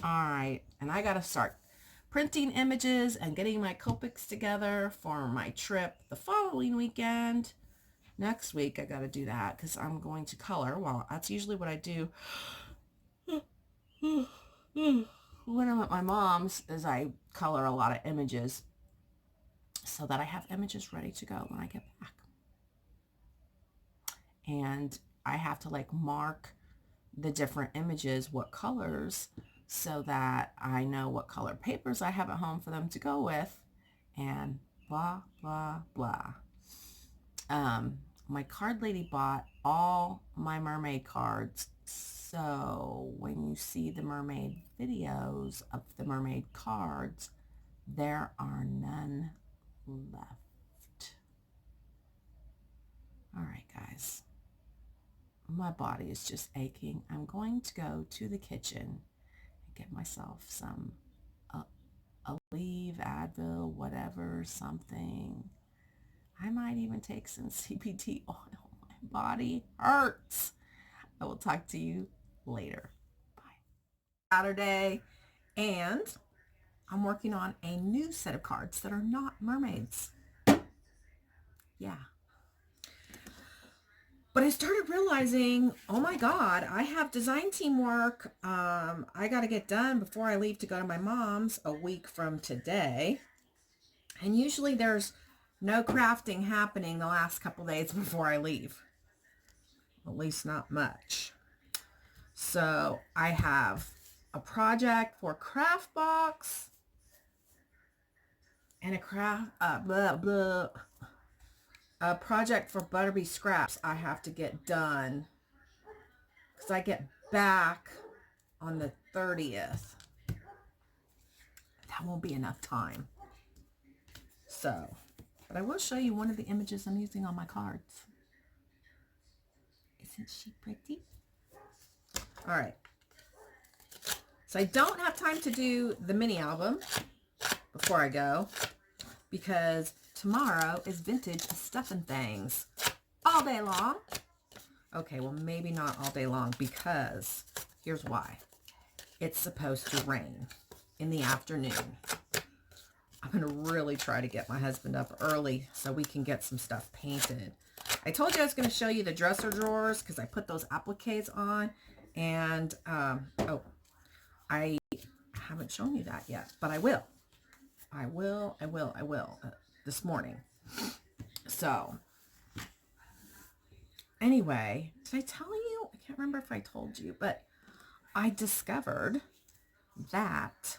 All right. And I got to start printing images and getting my Copics together for my trip the following weekend. Next week, I got to do that because I'm going to color. Well, that's usually what I do when I'm at my mom's, is I color a lot of images so that I have images ready to go when I get back. And I have to like mark the different images, what colors, so that I know what color papers I have at home for them to go with, and blah, blah, blah. My card lady bought all my mermaid cards. So when you see the mermaid videos of the mermaid cards, there are none left. All right, guys. My body is just aching. I'm going to go to the kitchen and get myself some Aleve, Advil, whatever, something. I might even take some CBD oil. My body hurts. I will talk to you later. Bye. Saturday, and I'm working on a new set of cards that are not mermaids. Yeah. But I started realizing, oh my God, I have design team work. I got to get done before I leave to go to my mom's a week from today. And usually there's no crafting happening the last couple days before I leave. At least not much. So I have a project for Craft Box and a project for Butterbee Scraps I have to get done because I get back on the 30th. That won't be enough time. So, but I will show you one of the images I'm using on my cards. Isn't she pretty? All right. So I don't have time to do the mini album before I go because tomorrow is vintage stuff and things all day long. Okay, well, maybe not all day long because here's why. It's supposed to rain in the afternoon. I'm going to really try to get my husband up early so we can get some stuff painted. I told you I was going to show you the dresser drawers because I put those appliques on. And, I haven't shown you that yet, but I will. I will this morning. So, anyway, did I tell you? I can't remember if I told you, but I discovered that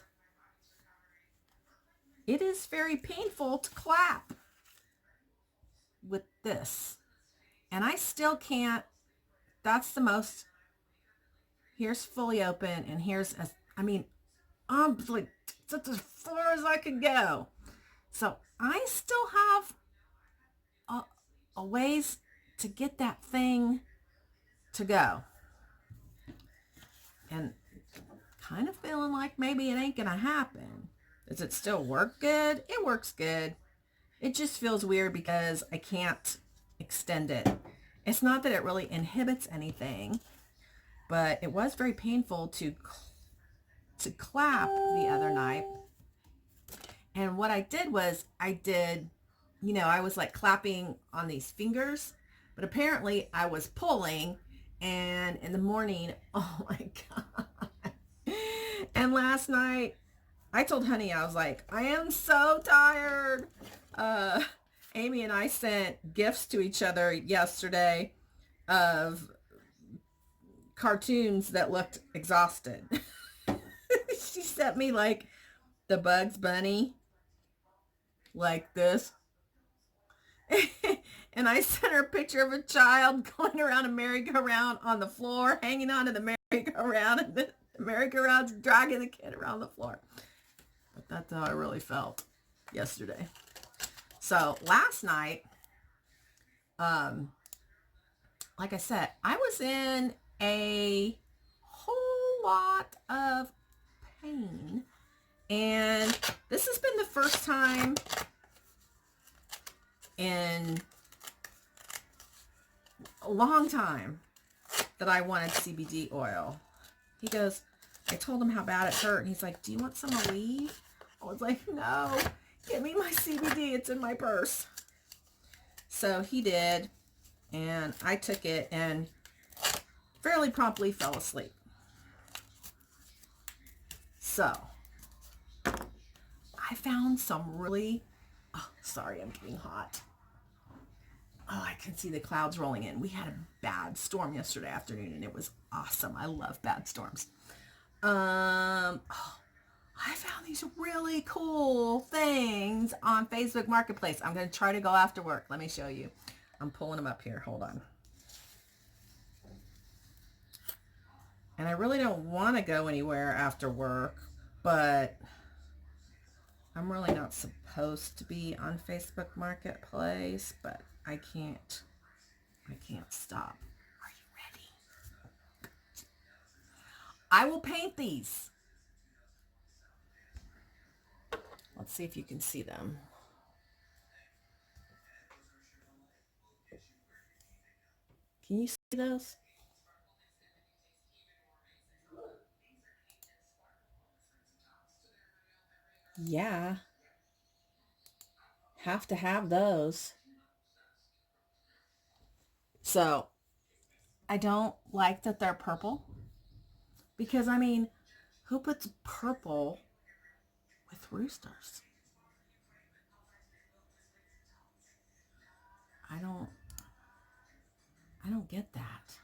it is very painful to clap with this. And I still can't. That's the most. Here's fully open, and here's, I'm like, that's as far as I could go. So I still have a ways to get that thing to go. And kind of feeling like maybe it ain't gonna happen. Does it still work good? It works good. It just feels weird because I can't extend it. It's not that it really inhibits anything, but it was very painful to clap the other night. And what I did was I was like clapping on these fingers, but apparently I was pulling, and in the morning, oh my God. And last night I told Honey, I was like, I am so tired. Amy and I sent gifts to each other yesterday of cartoons that looked exhausted. She sent me like the Bugs Bunny, like this. And I sent her a picture of a child going around a merry-go-round on the floor, hanging onto the merry-go-round, and the merry-go-round's dragging the kid around the floor. But that's how I really felt yesterday. So last night, like I said, I was in a whole lot of pain. And this has been the first time in a long time that I wanted CBD oil. He goes, I told him how bad it hurt, and he's like, do you want some Aleve? I was like, no, give me my CBD. It's in my purse. So he did, and I took it and fairly promptly fell asleep. So I found some really, oh, sorry, I'm getting hot. Oh, I can see the clouds rolling in. We had a bad storm yesterday afternoon, and it was awesome. I love bad storms. I found these really cool things on Facebook Marketplace. I'm going to try to go after work. Let me show you. I'm pulling them up here. Hold on. And I really don't want to go anywhere after work, but I'm really not supposed to be on Facebook Marketplace, but I can't stop. Are you ready? I will paint these. Let's see if you can see them. Can you see those? Yeah. Have to have those. So, I don't like that they're purple. Because, I mean, who puts purple with roosters? I don't get that.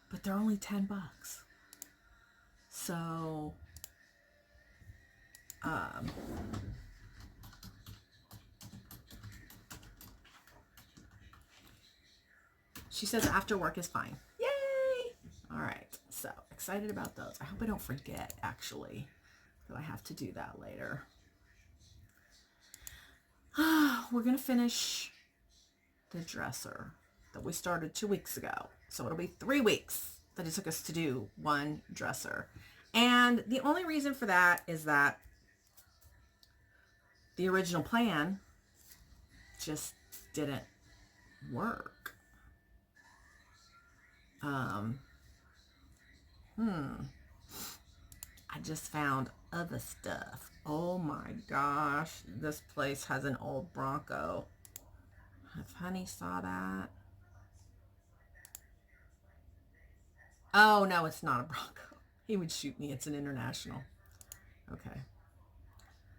But they're only $10. So, she says after work is fine. Yay! All right. So, excited about those. I hope I don't forget, actually, that I have to do that later. We're going to finish the dresser that we started 2 weeks ago. So it'll be 3 weeks that it took us to do one dresser. And the only reason for that is that the original plan just didn't work. I just found other stuff. Oh my gosh, this place has an old Bronco. If Honey saw that. Oh, no, it's not a Bronco. He would shoot me. It's an International. Okay.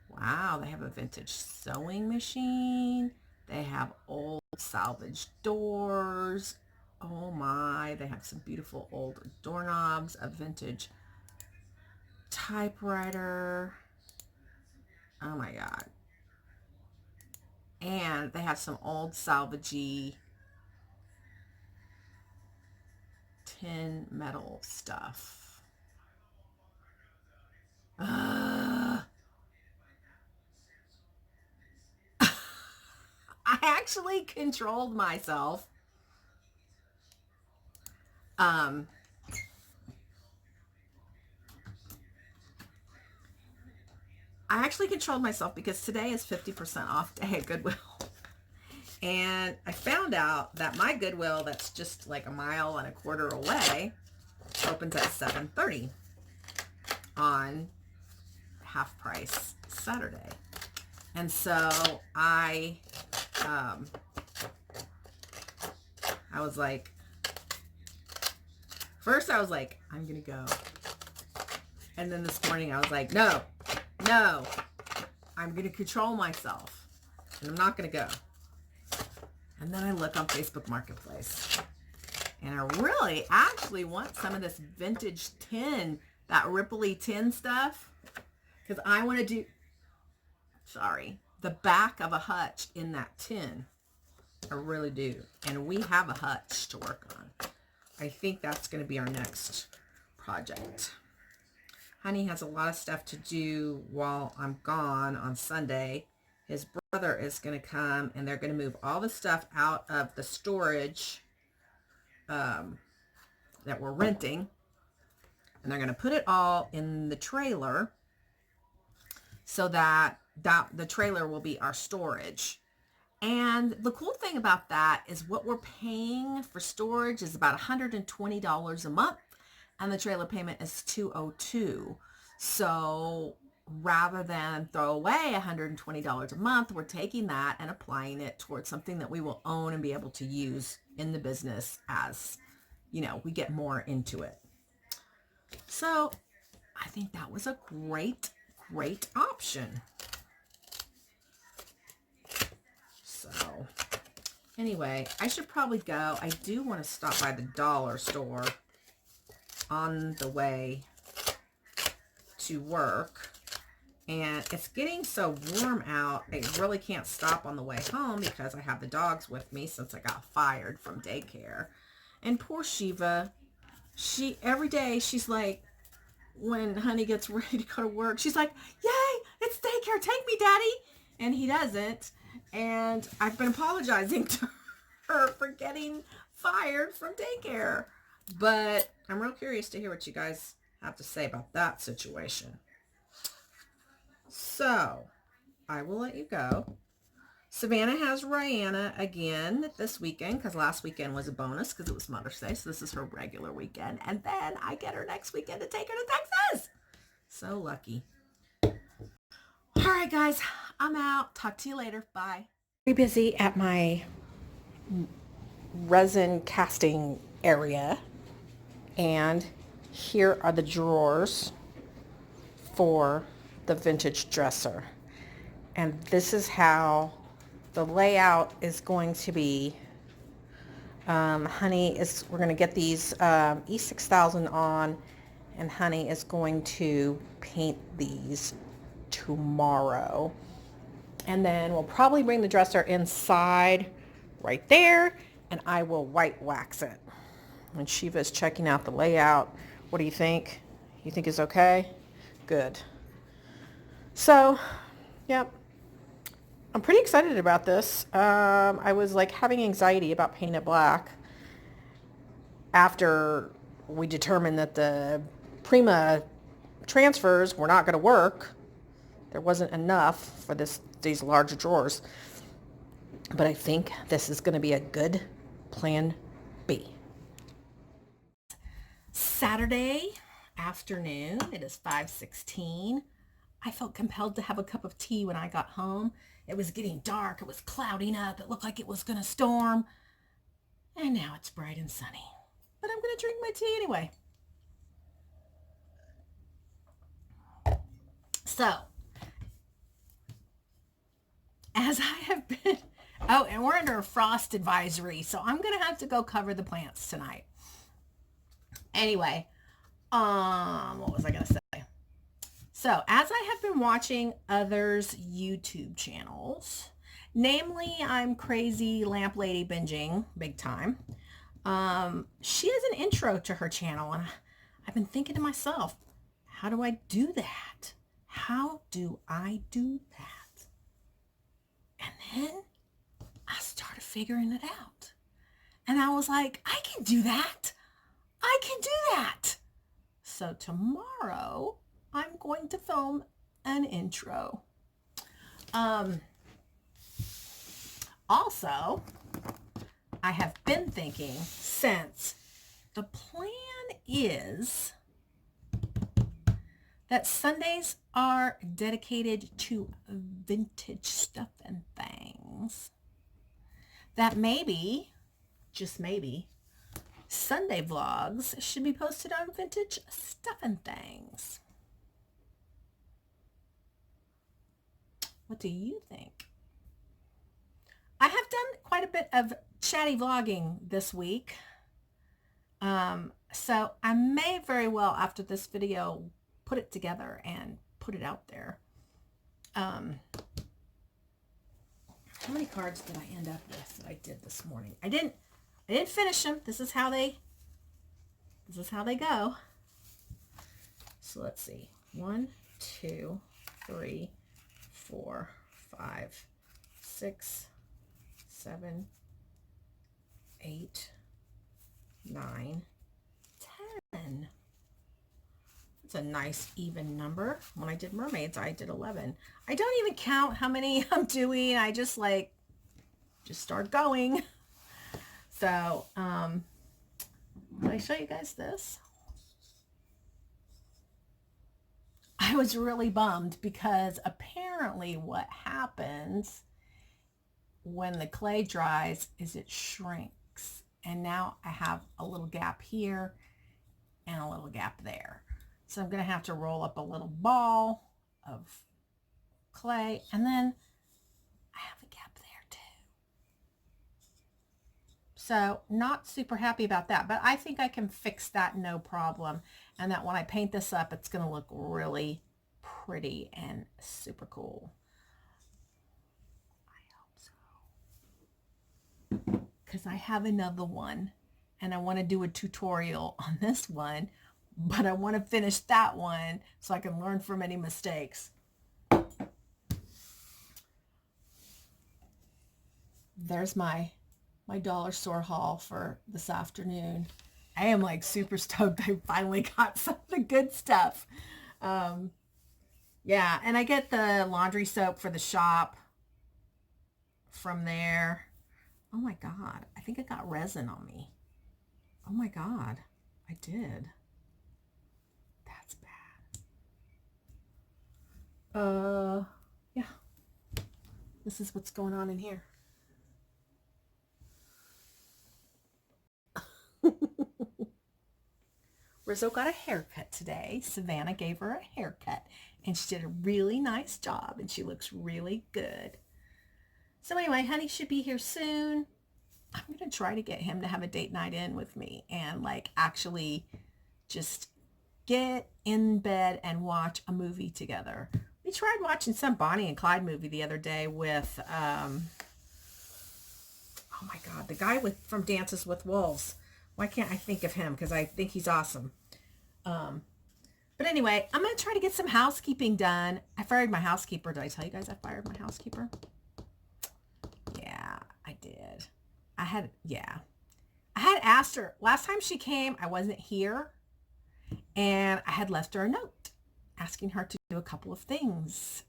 Wow, they have a vintage sewing machine. They have old salvage doors. Oh my, they have some beautiful old doorknobs, a vintage typewriter. Oh my God. And they have some old salvagey tin metal stuff. I actually controlled myself. I actually controlled myself because today is 50% off day at Goodwill. And I found out that my Goodwill, that's just like a mile and a quarter away, opens at 7:30 on half price Saturday. And so I was like, first I was like, I'm going to go. And then this morning I was like, no, I'm going to control myself and I'm not going to go. And then I look on Facebook Marketplace and I really actually want some of this vintage tin, that ripply tin stuff, because I want to do, the back of a hutch in that tin. I really do. And we have a hutch to work on. I think that's going to be our next project. Honey has a lot of stuff to do while I'm gone on Sunday. His brother is going to come and they're going to move all the stuff out of the storage that we're renting And they're going to put it all in the trailer so that the trailer will be our storage. And the cool thing about that is what we're paying for storage is about $120 a month, and the trailer payment is $202. So rather than throw away $120 a month, we're taking that and applying it towards something that we will own and be able to use in the business as, you know, we get more into it. So I think that was a great option. So anyway, I should probably go. I do want to stop by the dollar store on the way to work. And it's getting so warm out, I really can't stop on the way home because I have the dogs with me since I got fired from daycare. And poor Shiva, every day she's like, when Honey gets ready to go to work, she's like, yay, it's daycare, take me, Daddy. And he doesn't. And I've been apologizing to her for getting fired from daycare. But I'm real curious to hear what you guys have to say about that situation. So, I will let you go. Savannah has Rihanna again this weekend because last weekend was a bonus because it was Mother's Day. So this is her regular weekend. And then I get her next weekend to take her to Texas. So lucky. All right, guys, I'm out. Talk to you later. Bye. Very busy at my resin casting area. And here are the drawers for the vintage dresser. And this is how the layout is going to be. We're going to get these E6000 on, and Honey is going to paint these tomorrow. And then we'll probably bring the dresser inside right there, and I will white wax it. And Shiva's checking out the layout. What do you think? You think it's okay? Good. So, yep. I'm pretty excited about this. I was like having anxiety about painting it black after we determined that the Prima transfers were not going to work. There wasn't enough for these larger drawers. But I think this is going to be a good plan B. Saturday afternoon. It is 5:16. I felt compelled to have a cup of tea when I got home. It was getting dark. It was clouding up. It looked like it was going to storm. And now it's bright and sunny. But I'm going to drink my tea anyway. So, as I have been... Oh, and we're under a frost advisory. So I'm going to have to go cover the plants tonight. Anyway, what was I going to say? So, as I have been watching others' YouTube channels, namely I'm Crazy Lamp Lady Binging, big time, she has an intro to her channel, and I've been thinking to myself, how do I do that? How do I do that? And then I started figuring it out. And I was like, I can do that. I can do that. So tomorrow, I'm going to film an intro. Also, I have been thinking since the plan is that Sundays are dedicated to vintage stuff and things, that maybe, just maybe, Sunday vlogs should be posted on vintage stuff and things. What do you think? I have done quite a bit of chatty vlogging this week. So I may very well, after this video, put it together and put it out there. How many cards did I end up with that I did this morning? I didn't finish them. This is how they go. So let's see. 1, 2, 3, 4, 5, 6, 7, 8, 9, 10. It's a nice even number. When I did mermaids, I did 11. I don't even count how many I'm doing. I just start going. So, did I show you guys this? I was really bummed because apparently what happens when the clay dries is it shrinks. And now I have a little gap here and a little gap there. So I'm going to have to roll up a little ball of clay, and then I have a gap there too. So not super happy about that, but I think I can fix that no problem. And that when I paint this up, it's going to look really pretty and super cool. I hope so. Because I have another one and I want to do a tutorial on this one, but I want to finish that one so I can learn from any mistakes. There's my dollar store haul for this afternoon. I am like super stoked. I finally got some of the good stuff. Yeah, and I get the laundry soap for the shop from there. Oh my God, I think I got resin on me. Oh my God, I did. That's bad. Yeah. This is what's going on in here. Rizzo got a haircut today. Savannah gave her a haircut and she did a really nice job and she looks really good. So anyway, honey should be here soon. I'm going to try to get him to have a date night in with me and like actually just get in bed and watch a movie together. We tried watching some Bonnie and Clyde movie the other day with, oh my God, the guy from Dances with Wolves. Why can't I think of him? Because I think he's awesome. But anyway, I'm going to try to get some housekeeping done. I fired my housekeeper. Did I tell you guys I fired my housekeeper? Yeah, I did. I had asked her. Last time she came, I wasn't here. And I had left her a note asking her to do a couple of things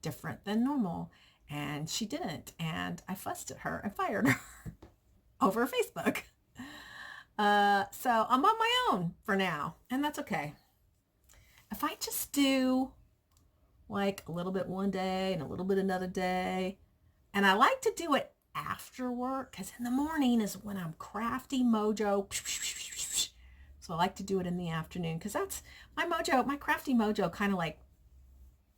different than normal. And she didn't. And I fussed at her and fired her over Facebook. So I'm on my own for now, and that's okay. If I just do like a little bit one day and a little bit another day, and I like to do it after work because in the morning is when I'm crafty mojo. So I like to do it in the afternoon because that's my mojo, my crafty mojo kind of like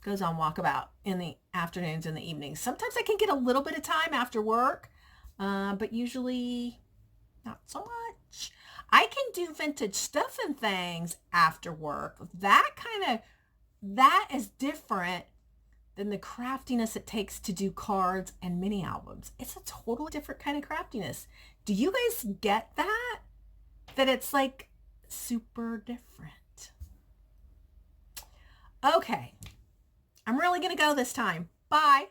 goes on walkabout in the afternoons and the evenings. Sometimes I can get a little bit of time after work, but usually not so much. I can do vintage stuff and things after work. That is different than the craftiness it takes to do cards and mini albums. It's a totally different kind of craftiness. Do you guys get that? That it's like super different. Okay. I'm really going to go this time. Bye.